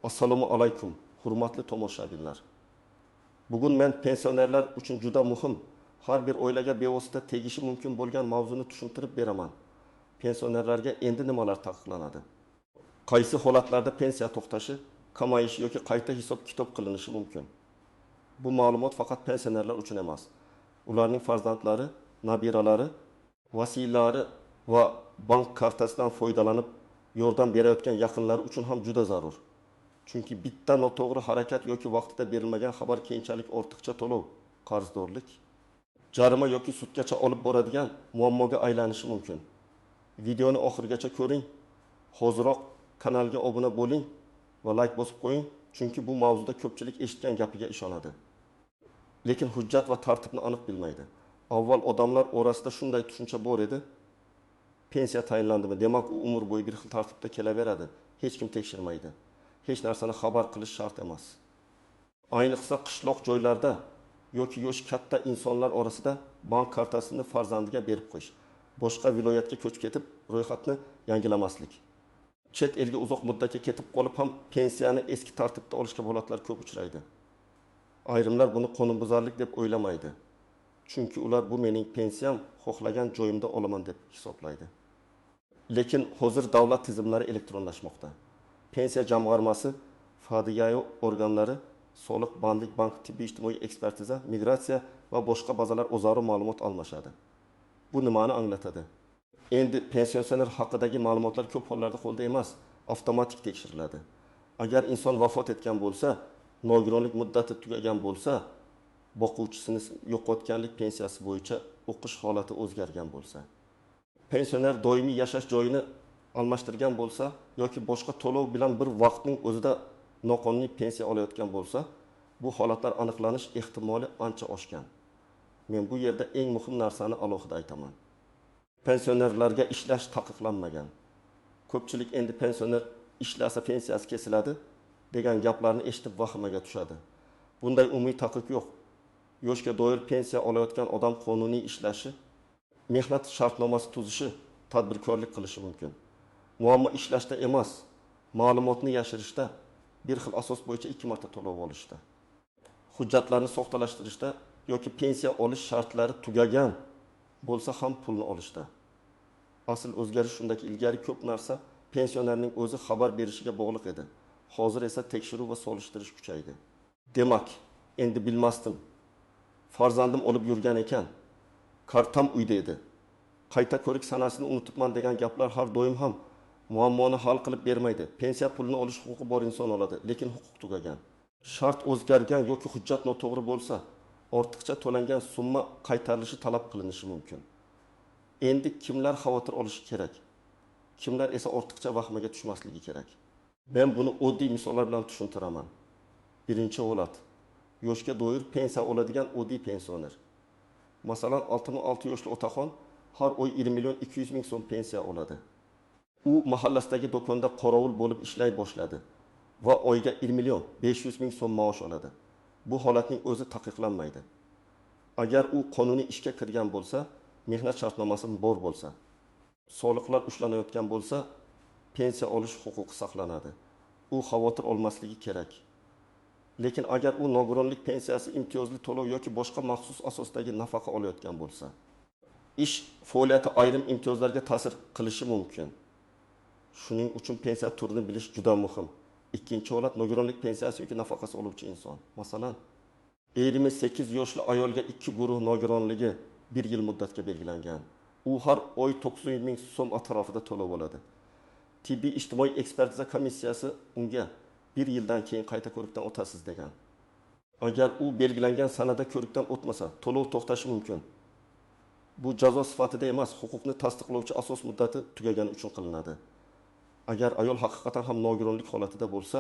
Assalomu alaykum, hurmatli tomoshabinlar. Bugun men pensionerlar uchun juda muhim, har bir oilaga bevosita tegishi mumkin bo'lgan mavzuni tushuntirib beraman. Pensionerlarga endi nimalar taqiqlanadi? Qaysi holatlarda pensiya to'xtashi, kamayishi yoki qayta hisob-kitob qilinishi mumkin? Bu ma'lumot faqat pensionerlar uchun emas. Ularning farzandlari, nabiralari, vasiylari va bank kartasidan foydalanib yordam berayotgan yaqinlari uchun ham juda zarur. Chunki bitta noto'g'ri harakat yoki vaqtida berilmagan xabar keyinchalik ortiqcha to'lov, qarzdorlik, jarima yoki sudgacha olib boradigan muammoga aylanishi mumkin. Videoni oxirigacha ko'ring. Hoziroq kanalga obuna bo'ling va like bosib qo'ying, chunki bu mavzuda ko'pchilik eshitgan gapiga ishonadi. Lekin hujjat va tartibni aniq bilmaydi. Avval odamlar orasida shunday tushuncha bor edi. Pensiya tayinlandimi, demak u umr bo'yi bir xil tartibda kelaveradi. Hech kim tekshirmaydi. Hech narsani xabar qilish shart emas. Ayniqsa qishloq joylarda yoki yosh katta insonlar orasida bank kartasini farzandiga berib qo'yish, boshqa viloyatga ko'chib ketib ro'yxatni yangilamaslik, chet elga uzoq muddatga ketib qolib ham pensiyani eski tartibda olishga holatlar ko'p uchraydi. Ayrimlar buni qonunbuzarlik deb o'ylamaydi. Chunki ular bu mening pensiyam, xohlagan joyimda olaman deb hisoblaydi. Lekin hozir davlat tizimlari elektronlashmoqda. Pensiya jamg'armasi, fadiyai organlari, soliq, bandlik, bank, tibbiy ijtimoiy ekspertiza, migratsiya va boshqa bazalar o'zaro ma'lumot almashadi. Bu nimani anglatadi? Endi pensioner haqidagi ma'lumotlar ko'p hollarda qo'lda emas, avtomatik tekshiriladi. Agar inson vafot etgan bo'lsa, nogironlik muddati tugagan bo'lsa, boquvchisini yo'qotganlik pensiyasi bo'yicha o'qish holati o'zgargan bo'lsa, pensioner doimiy yashash joyini almashtirgan bo'lsa yoki boshqa to'lov bilan bir vaqtning o'zida noqonuniy pensiya olayotgan bo'lsa, bu holatlar aniqlanish ehtimoli ancha oshgan. Men bu yerda eng muhim narsani alohida aytaman. Pensionerlarga ishlash taqiqlanmagan. Ko'pchilik endi pensioner ishlasa pensiyasi kesiladi degan gaplarni eshitib vahimaga tushadi. Bunday umumiy taqiq yo'q. Yoshga doir pensiya olayotgan odam qonuniy ishlashi, mehnat shartnomasi tuzishi, tadbirkorlik qilishi mumkin. Muammo ishlashda emas, ma'lumotni yashirishda, bir xil asos bo'yicha 2 marta to'lov olishda, hujjatlarni soxtalashtirishda yoki pensiya olish shartlari tugagan bo'lsa ham pulni olishda. Asl o'zgarish shundaki, ilgari ko'p narsa pensionerning o'zi xabar berishiga bog'liq edi. Hozir esa tekshiruv va solishtirish kuchaydi. Demak, endi bilmasdim. Farzandim olib yurgan ekan, kartam uyda edi. Qayta ko'rik sanasini unutibman degan gaplar har doim ham muammoni hal qilib bermaydi. Pensiya pulini olish huquqi bor inson oladi, lekin huquq tugagan. Shart o'zgargan yoki hujjat noto'g'ri bo'lsa, ortiqcha to'langan summa qaytarilishi talab qilinishi mumkin. Endi kimlar xavotir olishi kerak? Kimlar esa ortiqcha vahmaga tushmasligi kerak? Men buni oddiy misollar bilan tushuntiraman. Birinchi holat: yoshga doir pensiya oladigan oddiy pensioner. Masalan, 66 yoshli otaxon har oy 20 million 200 ming so'm pensiya oladi. U mahallasidagi do'konda qorovul bo'lib ishlay boshladi va oyga 1 million 500 ming so'm maosh oladi. Bu holatning o'zi taqiqlanmaydi. Agar u qonuniy ishga kirgan bo'lsa, mehnat shartnomasi bor bo'lsa, soliqlar ushlanayotgan bo'lsa, pensiya olish huquqi saqlanadi. U xavotir olmasligi kerak. Lekin agar u nogironlik pensiyasi, imtiyozli to'lov yoki boshqa maxsus asosdagi nafaqa olayotgan bo'lsa, ish faoliyati ayrim imtiyozlarga ta'sir qilishi mumkin. Shuning uchun pensiya turini bilish juda muhim. Ikkinchi holat: nogironlik pensiyasi yoki nafaqasi oluvchi inson. Masalan, 28 yoshli ayolga 2 guruh nogironligi 1 yil muddatga belgilangan. U har oy 900 ming so'm atrofida to'lov oladi. Tibbiy ijtimoiy ekspertiza komissiyasi unga 1 yildan keyin qayta ko'rikdan o'tasiz degan. Agar u belgilangan sanada ko'rikdan o'tmasa, to'lov to'xtashi mumkin. Bu jazo sifatida emas, huquqni tasdiqlovchi asos muddati tugagani uchun qilinadi. Agar ayol haqiqatan ham nogironlik holatida bo'lsa,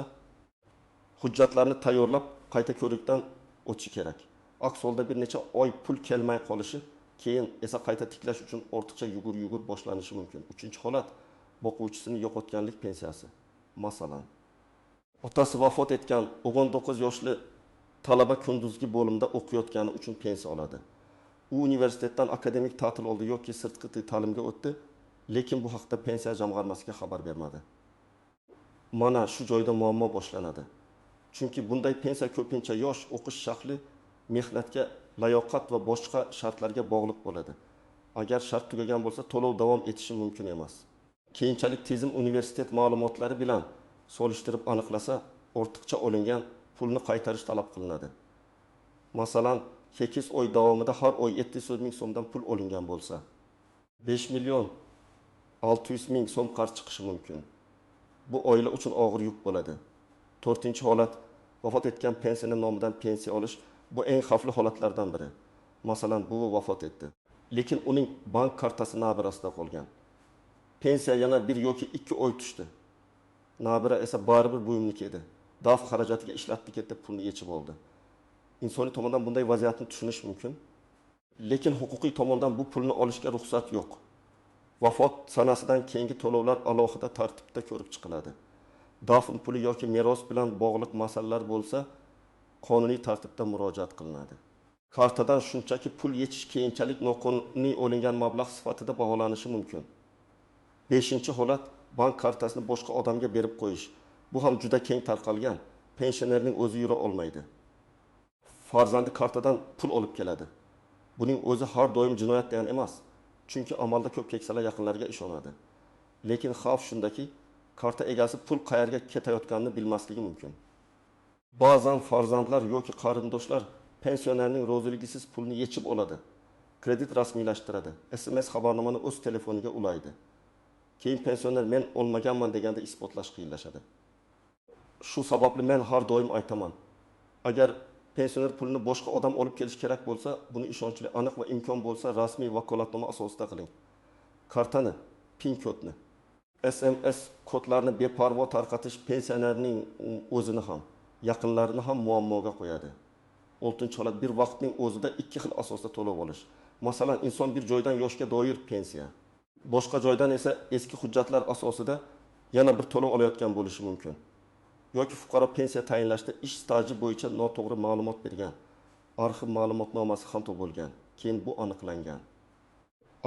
hujjatlarni tayyorlab qayta ko'rikdan o'tishi kerak. Aks holda bir necha oy pul kelmay qolishi, keyin esa qayta tiklash uchun ortiqcha yugur boshlanishi mumkin. Uchinchi holat: boquvchisini yo'qotganlik pensiyasi. Masalan, otasi vafot etgan 19 yoshli talaba kunduzgi bo'limda o'qiyotgani uchun pensiya oladi. U universitetdan akademik ta'til oldi yoki sirtqi ta'limga o'tdi, lekin bu haqda pensiya jamg'armasiga xabar bermadi. mana shu joyda muammo boshlanadi. Chunki bunday pensiya ko'pincha yosh, o'qish shakli, mehnatga layoqat va boshqa shartlarga bog'liq bo'ladi. Agar shart tugagan bo'lsa, to'lov davom etishi mumkin emas. Keyinchalik tizim universitet ma'lumotlari bilan solishtirib aniqlasa, ortiqcha olingan pulni qaytarish talab qilinadi. Masalan, 8 oy davomida har oy 700 ming so'mdan pul olingan bo'lsa, 5 million 600 ming so'm qarz chiqishi mumkin. Bu oila uchun og'ir yuk bo'ladi. 4-holat vafot etgan pensioner nomidan pensiya olish bu eng xavfli holatlardan biri. Masalan, buvi vafot etdi, lekin uning bank kartasi nabirasida qolgan. Pensiya yana 1 yoki 2 oy tushdi. Nabira esa baribir buyumniki edi. Daf xarajatiga ishlatdi ketdi, pulni yechib oldi. İnsoniy tomondan bunday vaziyatni tushunish mumkin. Lekin huquqiy tomondan bu pulni olishga ruxsat yo'q. Vafot sanasidan keyingi to'lovlar alohida tartibda ko'rib chiqiladi. Dafn puli yoki meros bilan bog'liq masalalar bo'lsa, qonuniy tartibda murojaat qilinadi. Kartadan shunchaki pul yechish keyinchalik noqonuniy olingan mablag' sifatida baholanishi mumkin. 5-holat bank kartasini boshqa odamga berib qo'yish. Bu ham juda keng tarqalgan. Pensionerning o'zi yura olmaydi. Farzandi kartadan pul olib keladi. Buning o'zi har doim jinoyat degan emas. Chunki amalda ko'p keksalar yaqinlariga ishonadi. Lekin xavf shundaki, karta egasi pul qayerga ketayotganini bilmasligi mumkin. Ba'zan farzandlar yoki qarindoshlar pensionerning roziligisiz pulni yechib oladi. Kredit rasmiylashtiradi. SMS xabarnomani o'z telefoniga ulaydi. Keyin pensioner men olmaganman deganda isbotlash qiyinlashadi. Shu sababli men har doim aytaman. Agar pensioner pulini boshqa odam olib kelish kerak bo'lsa, buni ishonchli, aniq va imkon bo'lsa rasmiy vakolatnoma asosida qiling. Kartani, PIN kodni, SMS kodlarni beparvo tarqatish pensionerning o'zini ham, yaqinlarini ham muammoga qo'yadi. 6-holat bir vaqtning o'zida 2 xil asosda to'lov olish. Masalan, inson bir joydan yoshga doir pensiya, boshqa joydan esa eski hujjatlar asosida yana bir to'lov olayotgan bo'lishi mumkin. Yoki fuqaro pensiya tayinlashda ish staji bo'yicha noto'g'ri ma'lumot bergan, arxiv ma'lumotnomasi xato bo'lgan, keyin bu aniqlangan.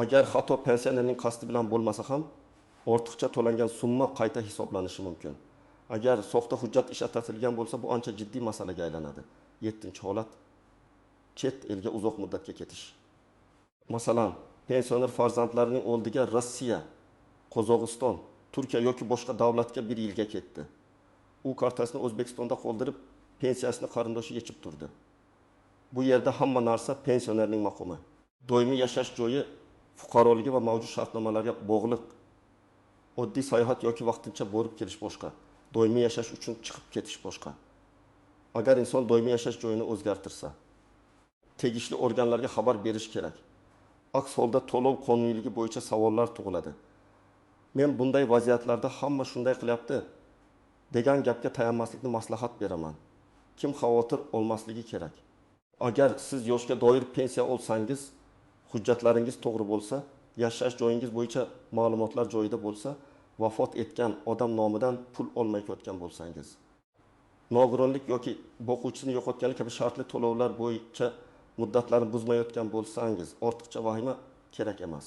Agar xato pensionerning qasdi bilan bo'lmasa ham, ortiqcha to'langan summa qayta hisoblanishi mumkin. Agar soxta hujjat ishlatilgan bo'lsa, bu ancha jiddiy masalaga aylanadi. 7-holat chet elga uzoq muddatga ketish. Masalan, pensioner farzandlarining oldiga Rossiya, Qozog'iston, Turkiya yoki boshqa davlatga 1 yilga ketdi. U kartasini O'zbekistonda qoldirib, pensiyasini qarindoshi yechib turdi. Bu yerda hamma narsa pensionerning maqomi. Doimiy yashash joyi fuqaroligi va mavjud shartnomalarga bog'liq. Oddiy sayohat yoki vaqtincha borib kelish boshqa. Doimiy yashash uchun chiqib ketish boshqa. Agar inson doimiy yashash joyini o'zgartirsa, tegishli organlarga xabar berish kerak. Aks holda to'lov qonuniyligi bo'yicha savollar tug'iladi. Men bunday vaziyatlarda hamma shunday qilyapti degan gapga tayanmaslikni maslahat beraman. Kim xavotir olmasligi kerak. Agar siz yoshga doir pensiya olsangiz, hujjatlaringiz to'g'ri bo'lsa, yashash joyingiz bo'yicha ma'lumotlar joyida bo'lsa, vafot etgan odam nomidan pul olmay ketgan bo'lsangiz, nogironlik yoki boquvchisini yo'qotganlik kabi shartli to'lovlar bo'yicha muddatlarni buzmayotgan bo'lsangiz, ortiqcha vahima kerak emas.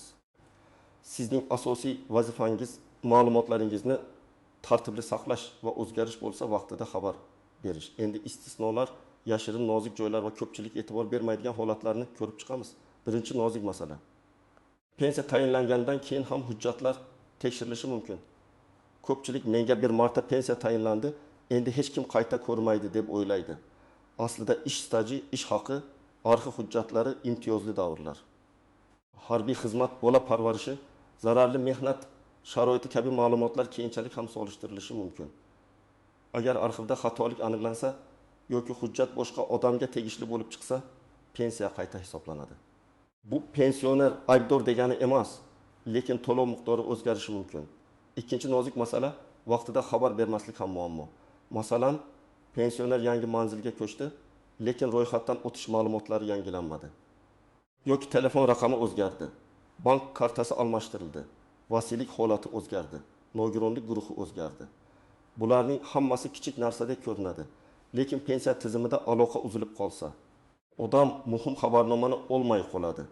Sizning asosiy vazifangiz ma'lumotlaringizni tartibli saqlash va o'zgarish bo'lsa, vaqtida xabar berish. Endi istisnolar, yashirin nozik joylar va ko'pchilik e'tibor bermaydigan holatlarni ko'rib chiqamiz. Birinchi nozik masala. Pensiya tayinlangandan keyin ham hujjatlar tekshirilishi mumkin. Ko'pchilik menga bir marta pensiya tayinlandi, endi hech kim qayta ko'rmaydi deb o'ylaydi. Aslida ish staji, ish haqi, arxiv hujjatlari imtiyozli davrlar. Harbiy xizmat, bola parvarishi, zararli mehnat sharoiti kabi ma'lumotlar keyinchalik ham solishtirilishi mumkin. Agar arxivda xatolik aniqlansa yoki hujjat boshqa odamga tegishli bo'lib chiqsa, pensiya qayta hisoblanadi. Bu pensioner aybdor degani emas, lekin to'lov miqdori o'zgarishi mumkin. Ikkinchi nozik masala vaqtida xabar bermaslik ham muammo. Masalan, pensioner yangi manzilga ko'chdi, lekin ro'yxatdan o'tish ma'lumotlari yangilanmadi. Yoki telefon raqami o'zgardi, bank kartasi almashtirildi, vasiylik holati o'zgardi, nogironlik guruhi o'zgardi. Bularning hammasi kichik narsadek ko'rinadi, lekin pensiya tizimida aloqa uzilib qolsa, odam muhim xabarnomani olmay qoladi.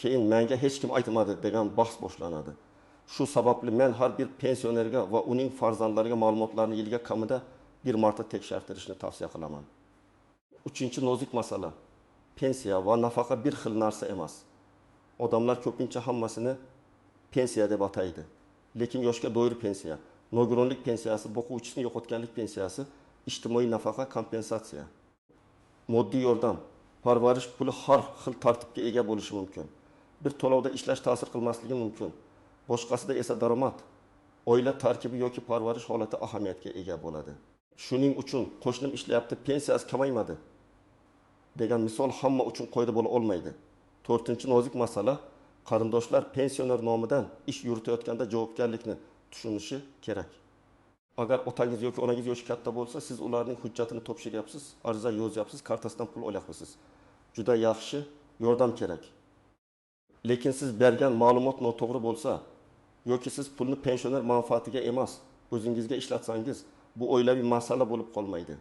Keyin menga hech kim aytmadi degan bahs boshlanadi. Shu sababli men har bir pensionerga va uning farzandlariga ma'lumotlarni yiliga kamida bir marta tekshirtirishni tavsiya qilaman. Uchinchi nozik masala. Pensiya va nafaqa bir xil narsa emas. Odamlar ko'pincha hammasini pensiya deb ataydi. Lekin yoshga doir pensiya, nogironlik pensiyasi, boquvchisini yo'qotganlik pensiyasi, ijtimoiy nafaqa kompensatsiya. Moddiy yordam, parvarish puli har xil tartibga ega bo'lishi mumkin. Bir to'lovda ishlash ta'sir qilmasligi mumkin. Boshqasida esa daromad, oila tarkibi yoki parvarish holati ahamiyatga ega bo'ladi. Shuning uchun qo'shnim ishlayapti, pensiyasi kamaymadi degan misol hamma uchun qo'ydi bo'la olmaydi. 4-nozik masala, qarindoshlar pensioner nomidan ish yuritayotganda javobgarlikni tushunishi kerak. Agar otangiz yoki onangiz yoshi katta bo'lsa, siz ularning hujjatini topshiryapsiz, ariza yozyapsiz, kartasidan pul olyapsiz. Juda yaxshi, yordam kerak. Lekin siz bergan ma'lumot noto'g'ri bo'lsa, yoki siz pulni pensioner manfaatiga emas, o'zingizga ishlatsangiz, bu oilaviy masala bo'lib qolmaydi.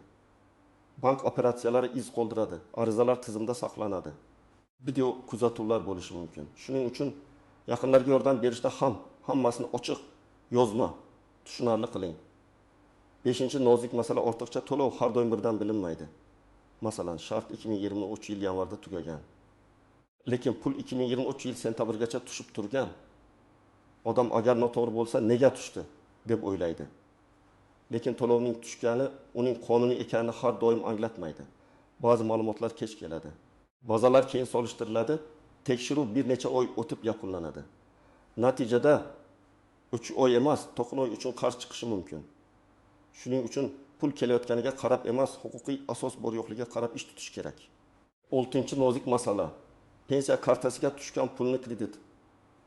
Bank operatsiyalari iz qoldiradi, arizalar tizimda saqlanadi. Video kuzatuvlar bo'lishi mumkin. Shuning uchun yaqinlarga yordam berishda hammasini ochiq, yozma, tushunarli qiling. 5-nozik masala, ortiqcha to'lov har doim birdan bilinmaydi. Masalan, shart 2023 yil yanvarda tugagan. Lekin pul 2023 yil sentabrgacha tushib turgan. Odam agar noto'g'ri bo'lsa, nega tushdi deb o'ylaydi. Lekin to'lovning tushgani uning qonuniy ekanini har doim anglatmaydi. Ba'zi ma'lumotlar kech keladi. Bazalar keyin solishtiriladi, tekshiruv bir necha oy o'tib yakunlanadi. Natijada 3 oy emas, 9 oy uchun qarz chiqishi mumkin. Shuning uchun pul kelayotganiga qarab emas, huquqiy asos bor yo'qligiga qarab ish tutish kerak. 6-nozik masala. Pensiya kartasiga tushgan pulni kredit,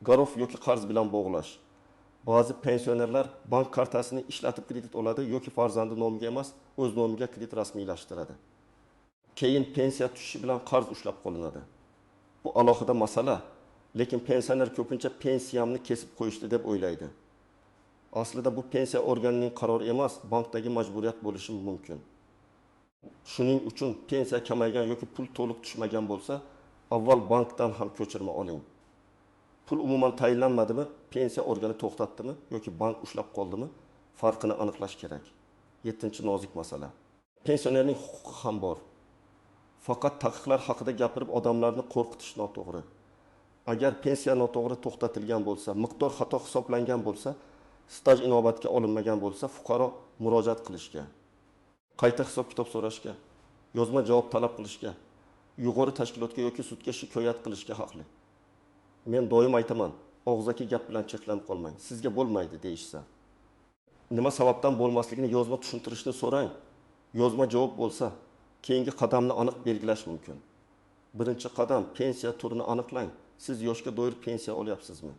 garov yoki qarz bilan bog'lash. Ba'zi pensionerlar bank kartasini ishlatib kredit oladi yoki farzandi nomiga emas, o'z nomiga kredit rasmiylashtiradi. Keyin pensiya tushishi bilan qarz ushlab qolinadi. Bu alohida masala, lekin pensioner ko'pincha pensiyamni kesib qo'yishdi deb o'ylaydi. Aslida bu pensiya organining qarori emas, bankdagi majburiyat bo'lishi mumkin. Shuning uchun pensiya kamaygan yoki pul to'liq tushmagan bo'lsa, avval bankdan ham ko'chirma oling. Pul umuman tayinlanmadimi, pensiya organi to'xtatdimi yoki bank ushlab qoldimi, farqini aniqlash kerak. 7-nozik masala. Pensionerning huquqi ham bor. Faqat taqiqlar haqida gapirib odamlarni qo'rqitish noto'g'ri. Agar pensiya noto'g'ri to'xtatilgan bo'lsa, miqdor xato hisoblangan bo'lsa, staj inobatga olinmagan bo'lsa, fuqaro murojaat qilishga, qayta hisob-kitob so'rashga, yozma javob talab qilishga, yuqori tashkilotga yoki sudga shikoyat qilishga haqli. Men doim aytaman, og'zaki gap bilan cheklanib qolmang. Sizga bo'lmaydi deyishsa. Nima sababdan bo'lmasligini yozma tushuntirishni so'rang. Yozma javob bo'lsa, keyingi qadamni aniq belgilash mumkin. Birinchi qadam, pensiya turini aniqlang. Siz yoshga doir pensiya olyapsizmi?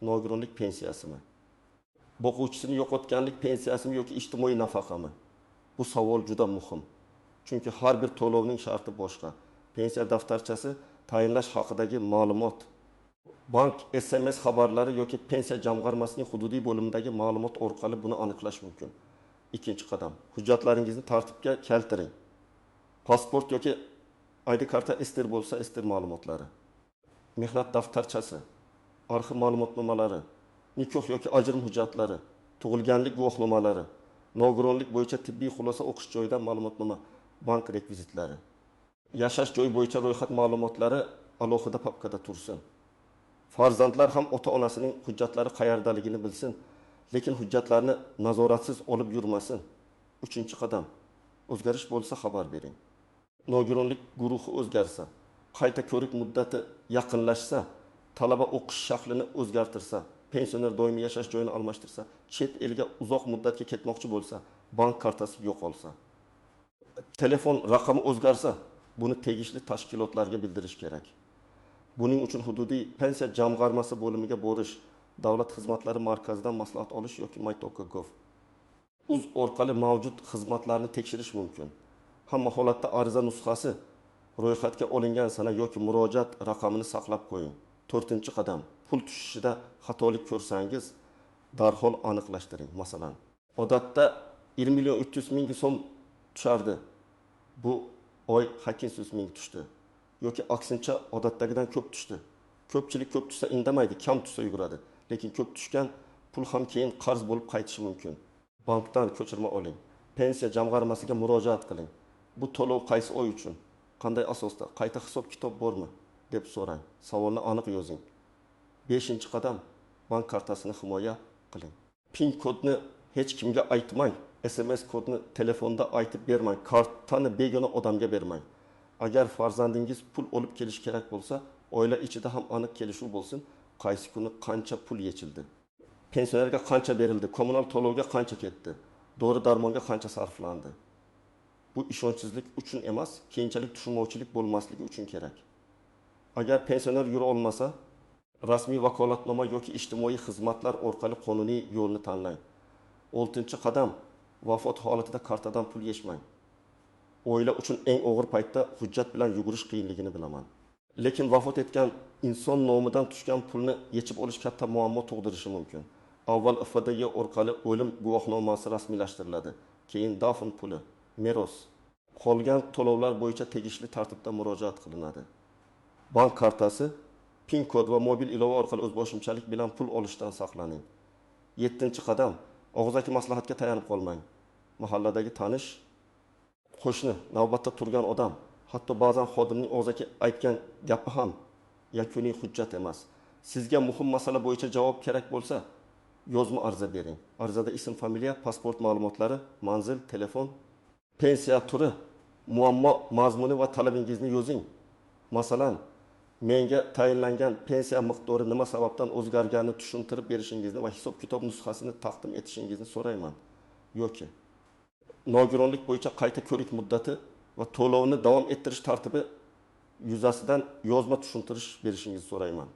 Nogironlik pensiyasimi? Boquvchisini yo'qotganlik pensiyasimi yoki ijtimoiy nafaqami? Bu savol juda muhim. Chunki har bir to'lovning sharti boshqa. Pensiya daftarchasi tayinlash haqidagi ma'lumot, bank SMS xabarlari yoki pensiya jamg'armasining hududiy bo'limidagi ma'lumot orqali buni aniqlash mumkin. Ikkinchi qadam, hujjatlaringizni tartibga keltiring. Pasport yoki ID karta ester bo'lsa, ester ma'lumotlari. Mehnat daftarchasi, arxiv ma'lumotnomalari, nikoh yoki ajrim hujjatlari, tug'ilganlik guvohnomalari, nogironlik bo'yicha tibbiy xulosa o'qish joyidan ma'lumotnoma, bank rekvizitlari. Yashash joyi bo'yicha ro'yxat ma'lumotlari alohida papkada tursin. Farzandlar ham ota-onasining hujjatlari qayerdaligini bilsin, lekin hujjatlarni nazoratsiz olib yurmasin. 3-qadam. O'zgarish bo'lsa xabar bering. Nogironlik guruhi o'zgarsa, qayta ko'rik muddati yaqinlashsa, talaba o'qish shaklini o'zgartirsa, pensioner doimiy yashash joyini almashtirsa, chet elga uzoq muddatga ketmoqchi bo'lsa, bank kartasi yo'qolsa, telefon raqami o'zgarsa, buni tegishli tashkilotlarga bildirish kerak. Buning uchun hududiy pensiya jamg'armasi bo'limiga borish, davlat xizmatlari markazidan maslahat olish yoki mytok.gov uz orqali mavjud xizmatlarni tekshirish mumkin. Hamma holatda ariza nusxasi, ro'yxatga olingan sana yoki murojaat raqamini saqlab qo'ying. 4-qadam, pul tushishida xatolik ko'rsangiz, darhol aniqlashtiring. Masalan, odatda 20.300.000 so'm tushardi. Bu oy 800.000 tushdi. Yoki aksincha odatdagidan ko'p tushdi. Ko'pchilik ko'p tushsa indamaydi, kam tushsa yuguradi. Lekin ko'p tushgan pul ham keyin qarz bo'lib qaytishi mumkin. Bankdan ko'chirma oling. Pensiya jamg'armasiga murojaat qiling. Bu to'lov qaysi oy uchun? Qanday asosda? Qayta hisob kitob bormi? deb so'rang. Savolni aniq yozing. 5-qadam bank kartasini himoya qiling. PIN kodni hech kimga aytmang. SMS kodni telefonda aytib bermang. Kartani begona odamga bermang. Agar farzandingiz pul olib kelish kerak bo'lsa, oila ichida ham aniq kelishuv bo'lsin. Qaysi kuni qancha pul yechildi? Pensionerga qancha berildi? Kommunal to'lovga qancha ketdi? Dori-darmonga qancha sarflandi? Bu ishonchsizlik uchun emas, keyinchalik tushunmovchilik bo'lmasligi uchun kerak. Agar pensioner yura olmasa, rasmiy vakolatnoma yoki ijtimoiy xizmatlar orqali qonuniy yo'lni tanlang. 6-qadam vafot holatida kartadan pul yechmang. Oila uchun eng og'ir paytda hujjat bilan yugurish qiyinligini bilaman. Lekin vafot etgan inson nomidan tushgan pulni yechib olish katta muammo tug'dirishi mumkin. Avval FDG orqali o'lim guvohnomasi rasmiylashtiriladi, keyin dafn puli, meros. Qolgan to'lovlar bo'yicha tegishli tartibda murojaat qilinadi. Bank kartasi, PIN kod va mobil ilova orqali o'zboshimchalik bilan pul olishdan saqlaning. 7-qadam og'zaki maslahatga tayanib qolmang. Mahalladagi tanish, qo'shni, navbatda turgan odam, hatto ba'zan xodimning og'zaki aytgan gapi ham yakuniy hujjat emas. Sizga muhim masala bo'yicha javob kerak bo'lsa, yozma ariza bering. Arizada ism, familiya, pasport ma'lumotlari, manzil, telefon, pensiya turi, muammo mazmuni va talabingizni yozing. Masalan, menga tayinlangan pensiya miqdori nima sababdan o'zgarganini tushuntirib berishingizni va hisob-kitob nusxasini taqdim etishingizni so'rayman. Yoki nogironlik bo'yicha qayta ko'rik muddati va to'lovni davom ettirish tartibi yuzasidan yozma tushuntirish berishingizni so'rayman.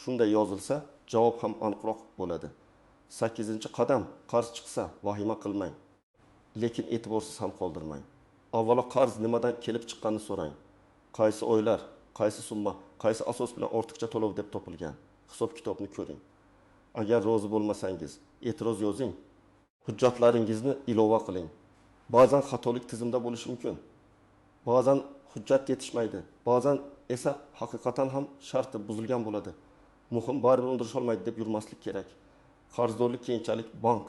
Shunday yozilsa, javob ham aniqroq bo'ladi. 8-qadam qarz chiqsa, vahima qilmang. Lekin e'tiborsiz ham qoldirmang. Avvalo qarz nimadan kelib chiqqanini so'rang. Qaysi oylar, qaysi summa, qaysi asos bilan ortiqcha to'lov deb topilgan? Hisob-kitobni ko'ring. Agar rozi bo'lmasangiz, e'tiroz yozing. Hujjatlaringizni ilova qiling. Ba'zan xatolik tizimda bo'lishi mumkin. Ba'zan hujjat yetishmaydi. Ba'zan esa haqiqatan ham sharti buzilgan bo'ladi. Muhim baribir undirish olmaydi deb yurmaslik kerak. Qarzdorlik keyinchalik bank,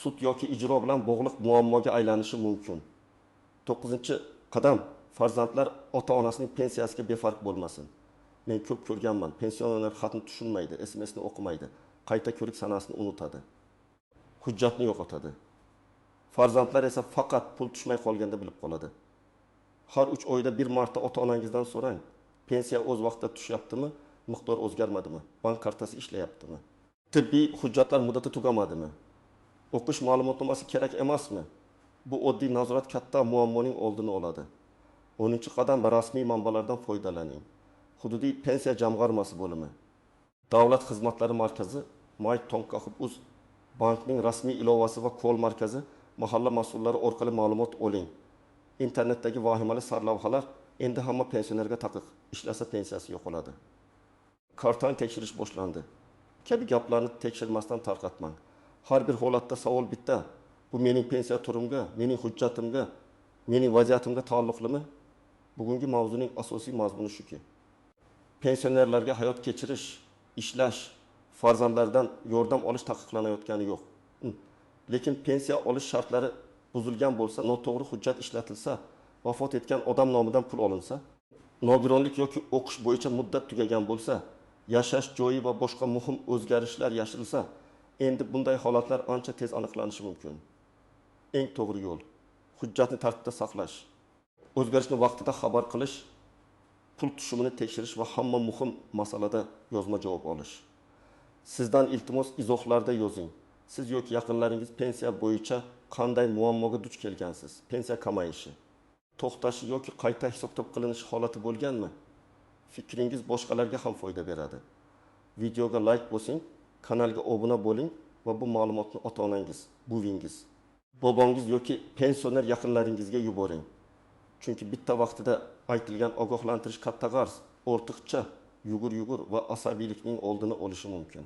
sud yoki ijro bilan bog'liq muammoga aylanishi mumkin. 9-qadam farzandlar ota-onasining pensiyasiga befarq bo'lmasin. Men ko'p ko'rganman. Pensioner xatni tushunmaydi, SMSni o'qimaydi, qayta ko'rik sanasini unutadi. Hujjatni yo'qotadi. Farzandlar esa faqat pul tushmay qolganda bilib qoladi. Har 3 oyda bir marta ota-onangizdan so'rang. Pensiya o'z vaqtida tushyaptimi? Miqdor o'zgarmadimi? Bank kartasi ishlayaptimi? Tibbiy hujjatlar muddati tugamadimi? O'qish ma'lumotnomasi kerak emasmi? Bu oddiy nazorat katta muammoning oldini oladi. 10-qadam rasmiy manbalardan foydalaning. Hududiy pensiya jamg'armasi bo'limi, Davlat xizmatlari markazi, My.uz, bankning rasmiy ilovasi va kol markazi, mahalla mas'ullari orqali ma'lumot oling. Internetdagi vahimali sarlavhalar endi hamma pensionerga taqiq. Ishlasa pensiyasi yo'qoladi. Kartani tekshirish boshlandi. Kabi gaplarni tekshirmasdan tarqatmang. Har bir holatda savol bitta. Bu mening pensiya turimga, mening hujjatimga, mening vaziyatimga taalluqlimi? Bugungi mavzuning asosiy mazmuni shuki. Pensionerlarga hayot kechirish, ishlash, farzandlardan yordam olish taqiqlanayotgani yo'q. Lekin pensiya olish shartlari buzilgan bo'lsa, noto'g'ri hujjat ishlatilsa, vafot etgan odam nomidan pul olinsa, nogironlik yoki o'qish bo'yicha muddat tugagan bo'lsa, yashash joyi va boshqa muhim o'zgarishlar yashirilsa, endi bunday holatlar ancha tez aniqlanishi mumkin. Eng to'g'ri yo'l hujjatni tartibda saqlash, o'zgarishni vaqtida xabar qilish, pul tushumini tekshirish va hamma muhim masalada yozma javob olish. Sizdan iltimos izohlarda yozing. Siz yoki yaqinlaringiz pensiya bo'yicha qanday muammoga duch kelgansiz? Pensiya kamayishi, to'xtashi yoki qayta hisob-kitob qilinishi holati bo'lganmi? Fikringiz boshqalarga ham foyda beradi. Videoga like bosing, kanalga obuna bo'ling va bu ma'lumotni ota-onangiz, buvingiz, bobongiz yoki pensioner yaqinlaringizga yuboring. Chunki bitta vaqtida aytilgan ogohlantirish katta qarz, ortiqcha yugur va asabiylikning oldini olishi mumkin.